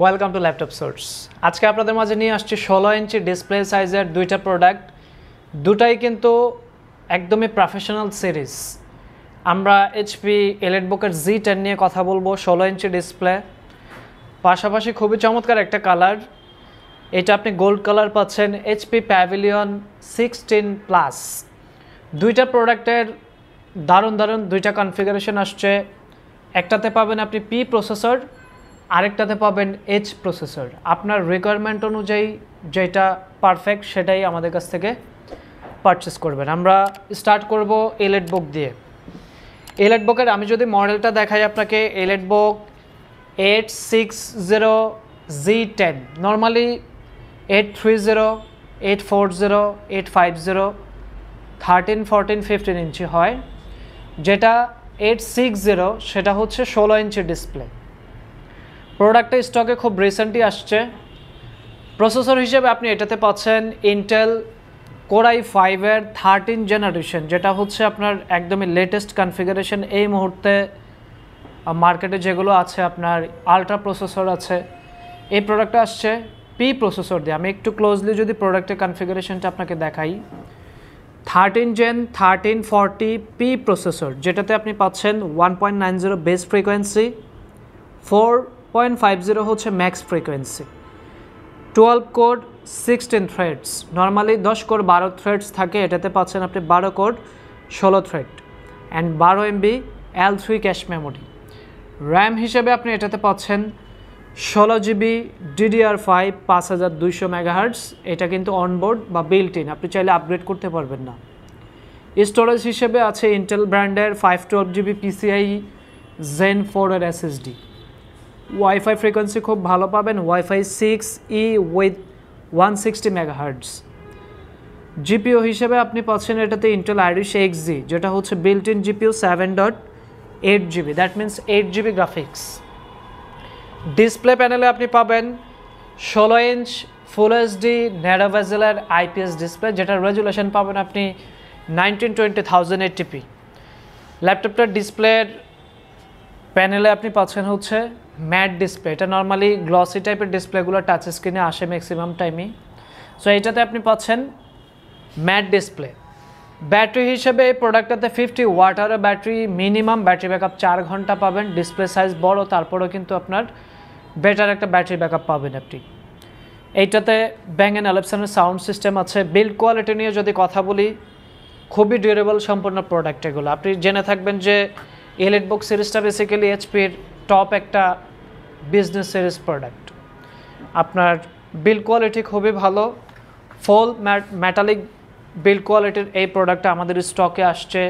Welcome to laptop source. আজকে আপনাদের মাঝে নিয়ে আসছি 16 ইঞ্চি ডিসপ্লে সাইজের দুইটা প্রোডাক্ট। দুটাই কিন্তু একদমই প্রফেশনাল সিরিজ। আমরা এইচপি এলিটবুকের Z10 নিয়ে কথা বলবো। 16 ইঞ্চি ডিসপ্লে, পাশাপাশি খুবই চমৎকার একটা কালার। এটা আপনি গোল্ড কালার পাচ্ছেন। HP pavilion 16+। দুইটা প্রোডাক্টের দারুণ দুইটা কনফিগারেশন আসছে। একটাতে পাবেন আপনি পি প্রসেসর, আরেকটাতে পাবেন এইচ প্রসেসর। আপনার রিকোয়ারমেন্ট অনুযায়ী যেটা পারফেক্ট সেটাই আমাদের কাছ থেকে পারচেস করবেন। আমরা স্টার্ট করব এলিটবুক দিয়ে। এলিটবুকের আমি যদি মডেলটা দেখাই আপনাকে, এলিটবুক 860Z10, নর্মালি 830, 840, 850, 13, 14, 15 ইঞ্চি হয়। যেটা 860 সেটা হচ্ছে 16 ইঞ্চি ডিসপ্লে। প্রোডাক্টটা স্টকে খুব রিসেন্টলি আসছে। প্রসেসর হিসেবে আপনি এটাতে পাচ্ছেন ইন্টেল কোর i5-এর 13 জেনারেশন, যেটা হচ্ছে আপনার একদমই লেটেস্ট কনফিগারেশন। এই মুহূর্তে মার্কেটে যেগুলো আছে আপনার আলট্রা প্রসেসর আছে। এই প্রোডাক্টটা আসছে পি প্রসেসর দিয়ে। আমি একটু ক্লোজলি যদি প্রোডাক্টের কনফিগারেশনটা আপনাকে দেখাই, 13 জেন 1340 পি প্রসেসর, যেটাতে আপনি পাচ্ছেন 1.90 বেস ফ্রিকোয়েন্সি, 4.50 হচ্ছে max frequency, 12 core 16 threads. Normally 10 core 12 threads থাকে, এটাতে পাচ্ছেন আপনি 12 core 16 thread and 12 MB L3 cache memory. RAM হিসেবে আপনি এটাতে পাচ্ছেন 16 GB DDR5 5200 MHz। এটা কিন্তু অনবোর্ড বা বিল্ট ইন, আপনি চাইলে আপগ্রেড করতে পারবেন না। স্টোরেজ হিসেবে আছে ইন্টেল ব্র্যান্ডের 512 GB PCIe Zen 4 এর SSD। ওয়াইফাই ফ্রিকোয়েন্সি খুব ভালো পাবেন, wifi 6E with 160 MHz। GPU হিসেবে আপনি পাচ্ছেন এটাতে ইন্টেল আইরিশ Xe, যেটা হচ্ছে built in GPU 7.8 GB, that means 8 GB graphics. Display প্যানেলে আপনি পাবেন 16 ইঞ্চ ফুল এইচডি ন্যারো বেজেলের IPS ডিসপ্লে, যেটার রেজুলেশন পাবেন আপনি 1920 1080p। ল্যাপটপটার ডিসপ্লের প্যানেলে আপনি পাচ্ছেন হচ্ছে ম্যাট ডিসপ্লে। এটা নর্মালি গ্লসি টাইপের ডিসপ্লেগুলো টাচ স্ক্রিনে আসে ম্যাক্সিমাম টাইমই। সো এইটাতে আপনি পাচ্ছেন ম্যাট ডিসপ্লে। ব্যাটারি হিসেবে এই প্রোডাক্টটাতে 50 ওয়াটের ব্যাটারি, মিনিমাম ব্যাটারি ব্যাকআপ 4 ঘন্টা পাবেন। ডিসপ্লে সাইজ বড়, তারপরেও কিন্তু আপনার বেটার একটা ব্যাটারি ব্যাকআপ পাবেন আপনি। এইটাতে Bang & Olufsen's সাউন্ড সিস্টেম আছে। বিল্ড কোয়ালিটি নিয়ে যদি কথা বলি, খুবই ডিউরেবল সম্পূর্ণ প্রোডাক্ট এগুলো। আপনি জেনে থাকবেন যে এলিটবুক সিরিজটা বেসিক্যালি এইচপির টপ একটা বিজনেস সিরিজ প্রোডাক্ট। আপনার বিল্ড কোয়ালিটি খুবই ভালো, ফুল মেটালিক বিল্ড কোয়ালিটির এই প্রোডাক্টটা আমাদের স্টকে আসছে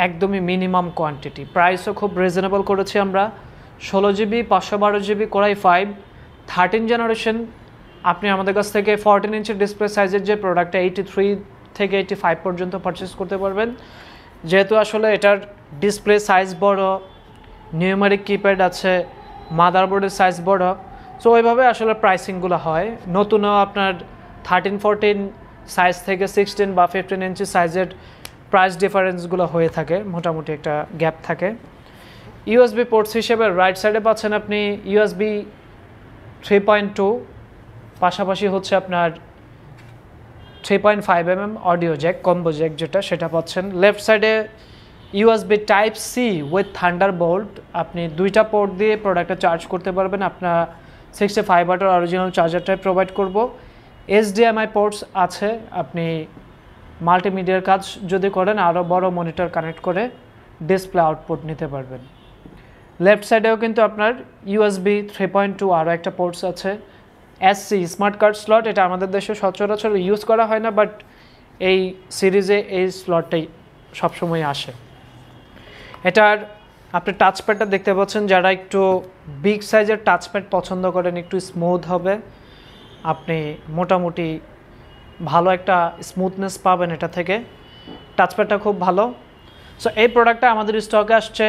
একদমই মিনিমাম কোয়ান্টিটি। প্রাইসও খুব রিজনেবল করেছি আমরা। 16 GB 512 GB core i5 13 generation. আপনি আমাদের কাছ থেকে 14 ইঞ্চি ডিসপ্লে সাইজের যে প্রোডাক্টটা 83 থেকে 85 পর্যন্ত পারচেস করতে পারবেন। যেহেতু আসলে এটার ডিসপ্লে সাইজ বড়, নিউমেরিক কিপ্যাড আছে, মাদারবোর্ডের সাইজ বড়, সো ওইভাবে আসলে প্রাইসিংগুলো হয়। নতুনও আপনার 13-14 সাইজ থেকে 16 বা 15 ইঞ্চি সাইজের প্রাইস ডিফারেন্সগুলো হয়ে থাকে, মোটামুটি একটা গ্যাপ থাকে। ইউএসবি পোর্টস হিসেবে রাইট সাইডে পাচ্ছেন আপনি USB 3.2, পাশাপাশি হচ্ছে আপনার 3.5mm audio Jack, combo Jack যেটা, সেটা পাচ্ছেন। লেফট সাইডে USB Type-C উইথ থান্ডারবোল্ট। আপনি দুইটা পোর্ট দিয়ে প্রোডাক্টটা চার্জ করতে পারবেন। আপনার 65 ওয়াটের অরিজিনাল চার্জারটাই প্রোভাইড করব। HDMI পোর্টস আছে, আপনি মাল্টিমিডিয়ার কাজ যদি করেন আরও বড় মনিটর কানেক্ট করে ডিসপ্লে আউটপুট নিতে পারবেন। লেফট সাইডেও কিন্তু আপনার USB 3.2 আরও একটা পোর্টস আছে। SC স্মার্ট কার্ড স্লট, এটা আমাদের দেশে সচরাচর ইউজ করা হয় না, বাট এই সিরিজে এই স্লটটাই সবসময় আসে। এটার আপনি টাচপ্যাডটা দেখতে পাচ্ছেন, যারা একটু বিগ সাইজের টাচপ্যাড পছন্দ করেন, একটু স্মুথ হবে, আপনি মোটামুটি ভালো একটা স্মুথনেস পাবেন এটা থেকে। টাচপ্যাডটা খুব ভালো। সো এই প্রোডাক্টটা আমাদের স্টকে আসছে।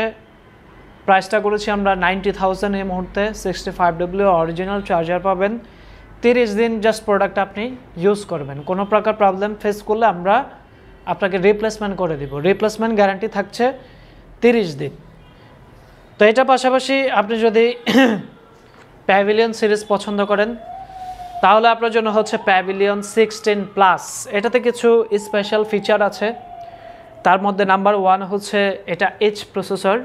প্রাইসটা করেছি আমরা 90,000 এই মুহূর্তে। 65W অরিজিনাল চার্জার পাবেন। 30 দিন জাস্ট প্রোডাক্ট আপনি ইউজ করবেন। কোনো প্রকার প্রবলেম ফেস করলে আমরা আপনাকে রিপ্লেসমেন্ট করে দিব। রিপ্লেসমেন্ট গ্যারান্টি থাকছে 30 দিন। তো এটা পাশাপাশি আপনি যদি প্যাভিলিয়ন সিরিজ পছন্দ করেন তাহলে আপনার জন্য হচ্ছে প্যাভিলিয়ন 16 প্লাস। এটাতে কিছু স্পেশাল ফিচার আছে, তার মধ্যে নাম্বার 1 হচ্ছে এটা এইচ প্রসেসর,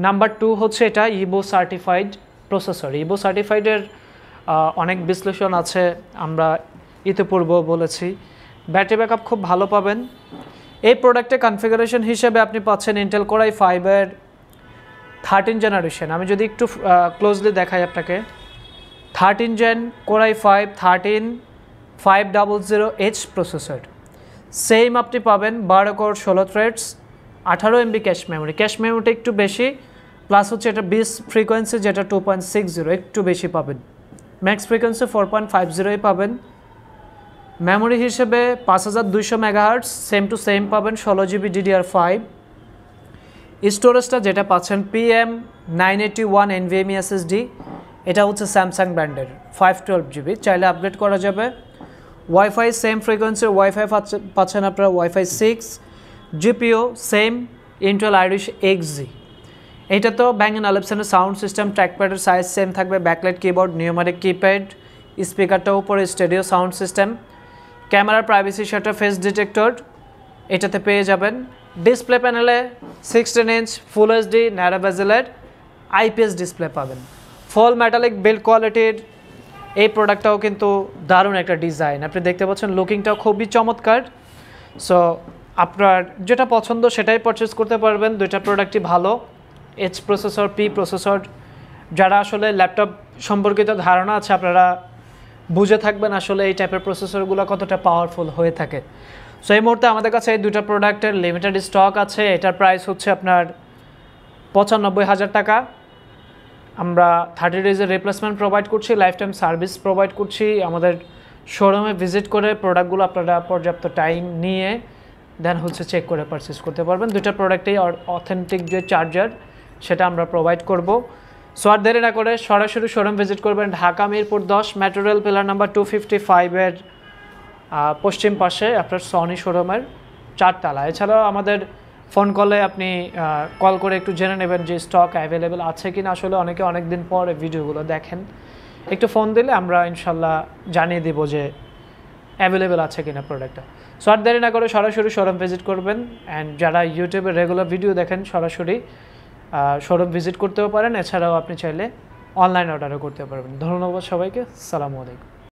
নাম্বার 2 হচ্ছে এটা ইভো সার্টিফাইড প্রসেসর। ইভো সার্টিফাইডের অনেক বিশ্লেষণ আছে, আমরা ইতিপূর্বে বলেছি। ব্যাটারি ব্যাকআপ খুব ভালো পাবেন। এই প্রোডাক্টের কনফিগারেশন হিসেবে আপনি পাচ্ছেন ইন্টেল কোর i5 এর 13 জেনারেশন। আমি যদি একটু ক্লোজলি দেখাই আপনাকে, 13 gen core i5 13500H processor. Same আপনি পাবেন 12 core 16 threads, 18 MB cache memory. Cache মেমোরিটা একটু বেশি, প্লাস হচ্ছে এটা বিস ফ্রিকোয়েন্সি যেটা 2.60 একটু বেশি পাবেন। ম্যাক্স ফ্রিকোয়েন্সি 4.50 পাবেন। মেমোরি হিসেবে 5200 মেগাহার্টজ সেম টু সেম পাবেন, 16 GB DDR5। স্টোরেজটা যেটা পাচ্ছেন PM981 NVMe SSD, এটা হচ্ছে স্যামসাং ব্র্যান্ডের 512 GB, চাইলে আপগ্রেড করা যাবে। ওয়াইফাই সেম ফ্রিকোয়েন্সির ওয়াইফাই পাচ্ছেন আপনারা, wifi 6। GPU same Intel Iris XZ। এইটা তো Bang & Olufsen'ের সাউন্ড সিস্টেম, ট্র্যাকপ্যাডের সাইজ সেম থাকবে, ব্যাকলাইট কিবোর্ড, নিউমারিক কিপ্যাড, স্পিকারটাও উপরে স্টেরিও সাউন্ড সিস্টেম, ক্যামেরার প্রাইভেসি শাটার, ফেস ডিটেক্টর এটাতে পেয়ে যাবেন। ডিসপ্লে প্যানেলে 16 ইঞ্চ ফুল HD ন্যারো বেজেলের IPS ডিসপ্লে পাবেন। ফুল মেটালিক বিল্ড কোয়ালিটির এই প্রোডাক্টটাও কিন্তু দারুণ একটা ডিজাইন, আপনি দেখতে পাচ্ছেন লুকিংটাও খুবই চমৎকার। সো আপনার যেটা পছন্দ সেটাই পারচেস করতে পারবেন। দুইটা প্রোডাক্টই ভালো, এইচ প্রসেসর, পি প্রসেসর। যারা আসলে ল্যাপটপ সম্পর্কিত ধারণা আছে আপনারা বুঝে থাকবেন আসলে এই টাইপের প্রসেসরগুলো কতটা পাওয়ারফুল হয়ে থাকে। সো এই মুহূর্তে আমাদের কাছে এই দুইটা প্রোডাক্টের লিমিটেড স্টক আছে। এটার প্রাইস হচ্ছে আপনার 95,000 টাকা। আমরা 30 ডেজের রিপ্লেসমেন্ট প্রোভাইড করছি, লাইফ টাইম সার্ভিস প্রোভাইড করছি। আমাদের শোরুমে ভিজিট করে প্রোডাক্টগুলো আপনারা পর্যাপ্ত টাইম নিয়ে দেন হচ্ছে চেক করে পারচেস করতে পারবেন। দুইটা প্রোডাক্টেই অথেন্টিক যে চার্জার সেটা আমরা প্রোভাইড করব। সো আর দেরি না করে সরাসরি শোরুম ভিজিট করবেন, Dhaka Mirpur 10 metro rail pillar number 255-এর পশ্চিম পাশে আপনার সনি শোরুমের 4 তলা। এছাড়াও আমাদের ফোন কলে আপনি কল করে একটু জেনে নেবেন যে স্টক অ্যাভেলেবেল আছে কিনা। আসলে অনেকে অনেক দিন পর ভিডিওগুলো দেখেন, একটু ফোন দিলে আমরা ইনশাল্লাহ জানিয়ে দিব যে অ্যাভেলেবেল আছে কিনা প্রোডাক্টটা। সো আর দেরি না করে সরাসরি শোরুম ভিজিট করবেন। অ্যান্ড যারা ইউটিউবে রেগুলার ভিডিও দেখেন সরাসরি শোরুম ভিজিট করতেও পারেন, এছাড়াও আপনি চাইলে অনলাইন অর্ডারও করতে পারবেন। ধন্যবাদ সবাইকে, আসসালামু আলাইকুম।